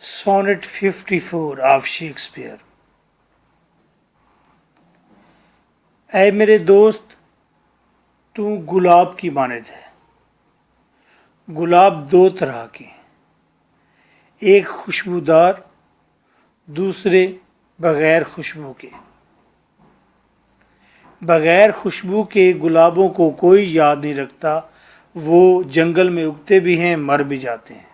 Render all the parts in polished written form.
Sonnet 54 of Shakespeare. اے میرے دوست تو گلاب کی مانند ہے. گلاب دو طرح کے ہیں، ایک خوشبودار، دوسرے بغیر خوشبو کے. بغیر خوشبو کے گلابوں کو کوئی یاد نہیں رکھتا، وہ جنگل میں اگتے بھی ہیں، مر بھی جاتے ہیں.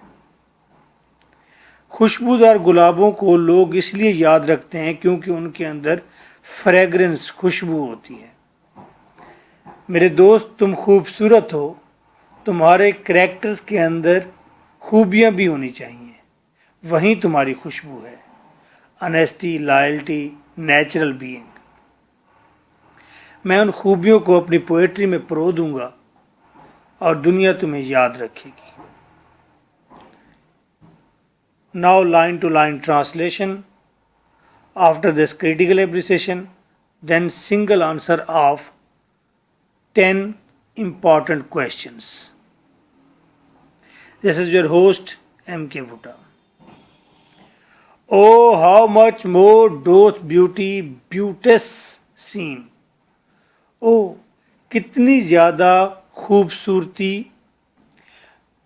خوشبودار گلابوں کو لوگ اس لیے یاد رکھتے ہیں کیونکہ ان کے اندر فریگرنس، خوشبو ہوتی ہے. میرے دوست تم خوبصورت ہو، تمہارے کریکٹرز کے اندر خوبیاں بھی ہونی چاہیے، وہیں تمہاری خوشبو ہے. Honesty, loyalty, natural being. میں ان خوبیوں کو اپنی پوئٹری میں پرو دوں گا اور دنیا تمہیں یاد رکھے گی. Now line to line translation. After this critical appreciation, then single answer of 10 important questions. This is your host M.K. Bhutta. Oh, how much more doth beauteous seem. Oh, کتنی زیادہ خوبصورتی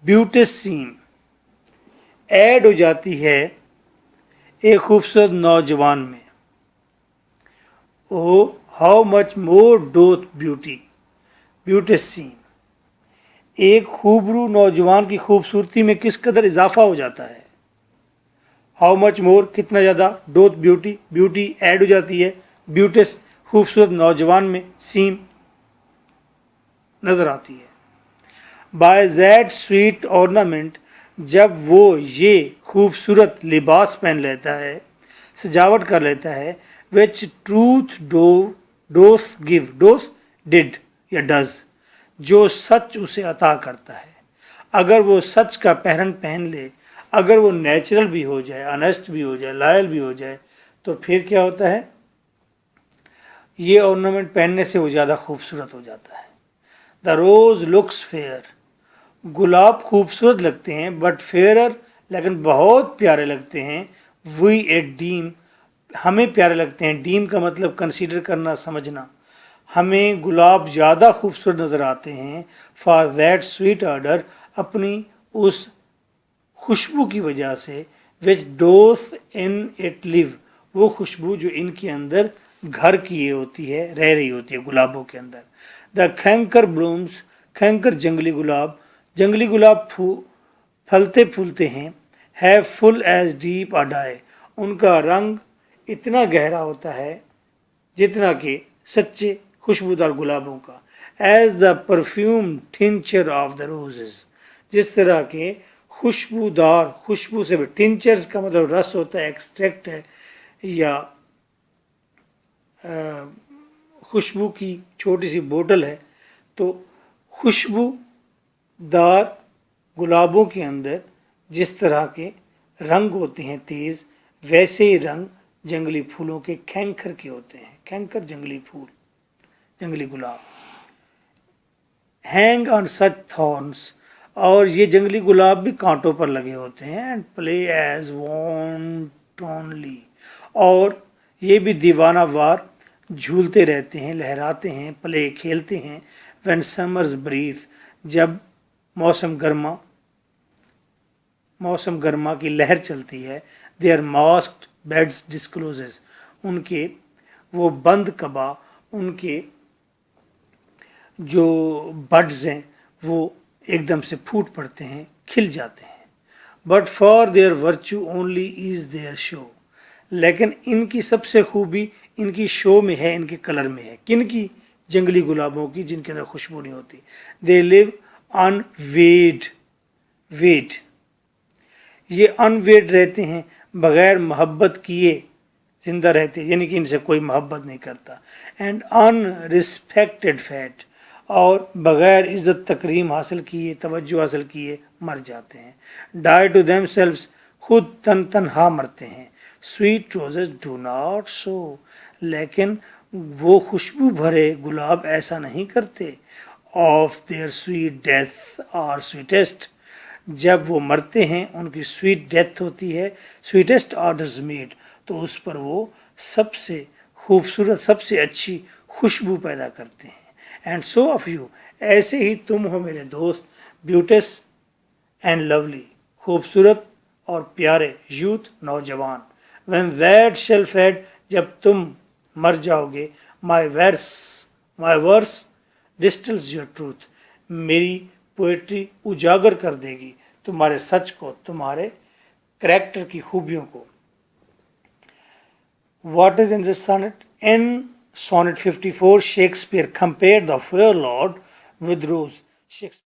بیوٹس سیم ایڈ ہو جاتی ہے ایک خوبصورت نوجوان میں. او how much more ڈوتھ بیوٹس same. ایک خوبرو نوجوان کی خوبصورتی میں کس قدر اضافہ ہو جاتا ہے. ہاؤ مچ مور کتنا زیادہ، ڈوتھ بیوٹی ایڈ ہو جاتی ہے، بیوٹس خوبصورت نوجوان میں، سیم نظر آتی ہے. بائی دیٹ سویٹ ornament، جب وہ یہ خوبصورت لباس پہن لیتا ہے، سجاوٹ کر لیتا ہے، which truth doth give، did یا does، جو سچ اسے عطا کرتا ہے. اگر وہ سچ کا پہرن پہن لے، اگر وہ نیچرل بھی ہو جائے، انیسٹ بھی ہو جائے، لائل بھی ہو جائے، تو پھر کیا ہوتا ہے، یہ ornament پہننے سے وہ زیادہ خوبصورت ہو جاتا ہے. The rose looks fair. گلاب خوبصورت لگتے ہیں، بٹ فیئرر، لیکن بہت پیارے لگتے ہیں. وی ایٹ ڈیم، ہمیں پیارے لگتے ہیں. ڈیم کا مطلب کنسیڈر کرنا، سمجھنا. ہمیں گلاب زیادہ خوبصورت نظر آتے ہیں. فار دیٹ سویٹ آرڈر، اپنی اس خوشبو کی وجہ سے. وچ ڈوتھ ان اٹ لیو، وہ خوشبو جو ان کے اندر گھر کیے ہوتی ہے، رہ رہی ہوتی ہے گلابوں کے اندر. دا کھینکر بلومز، کھینکر جنگلی گلاب پھلتے پھولتے ہیں. ہیو فل ایز ڈیپ اے ڈائی، ان کا رنگ اتنا گہرا ہوتا ہے جتنا کہ سچے خوشبودار گلابوں کا. As the perfume tincture of the roses, جس طرح کے خوشبودار، خوشبو سے ٹنچرز کا مطلب رس ہوتا ہے، ایکسٹریکٹ ہے، یا خوشبو کی چھوٹی سی بوٹل ہے. تو خوشبو دار گلابوں کے اندر جس طرح کے رنگ ہوتے ہیں تیز، ویسے ہی رنگ جنگلی پھولوں کے، کھینکر کے ہوتے ہیں. کھینکر جنگلی پھول، جنگلی گلاب. ہینگ آن سچ تھارنس، اور یہ جنگلی گلاب بھی کانٹوں پر لگے ہوتے ہیں. اینڈ پلے ایز وانٹونلی، اور یہ بھی دیوانہ وار جھولتے رہتے ہیں، لہراتے ہیں، پلے کھیلتے ہیں. وین سمرز بریتھ، جب موسم گرما کی لہر چلتی ہے. دیئر ماسکڈ بیڈز ڈسکلوزز، ان کے وہ بند قبا، ان کے جو بڈز ہیں وہ ایک دم سے پھوٹ پڑتے ہیں، کھل جاتے ہیں. But for their virtue only is their show, لیکن ان کی سب سے خوبی ان کی شو میں ہے، ان کے کلر میں ہے. کن کی؟ جنگلی گلابوں کی، جن کے اندر خوشبو نہیں ہوتی. دے لیو ان ویڈ، یہ ان ویڈ رہتے ہیں، بغیر محبت کیے زندہ رہتے، یعنی کہ ان سے کوئی محبت نہیں کرتا. اینڈ ان رسپیکٹڈ فیٹ، اور بغیر عزت تکریم حاصل کیے، توجہ حاصل کیے مر جاتے ہیں. ڈائی ٹو دیم سیلوز، خود تنہا مرتے ہیں. Sweet roses do not so, لیکن وہ خوشبو بھرے گلاب ایسا نہیں کرتے. Of their sweet death are sweetest, جب وہ مرتے ہیں ان کی سویٹ ڈیتھ ہوتی ہے, سویٹسٹ آرڈرز میڈ, تو اس پر وہ سب سے خوبصورت, سب سے اچھی خوشبو پیدا کرتے ہیں. اینڈ سو آف یو, ایسے ہی تم ہو میرے دوست, بیوٹس اینڈ لولی, خوبصورت اور پیارے, یوتھ نوجوان. when that shall fade, جب تم مر جاؤ گے, my verse distills your truth, میری پوئٹری اجاگر کر دے گی تمہارے سچ کو, تمہارے کریکٹر کی خوبیوں کو. What is in this sonnet? In sonnet 54, Shakespeare compared the fair lord with Rose. Shakespeare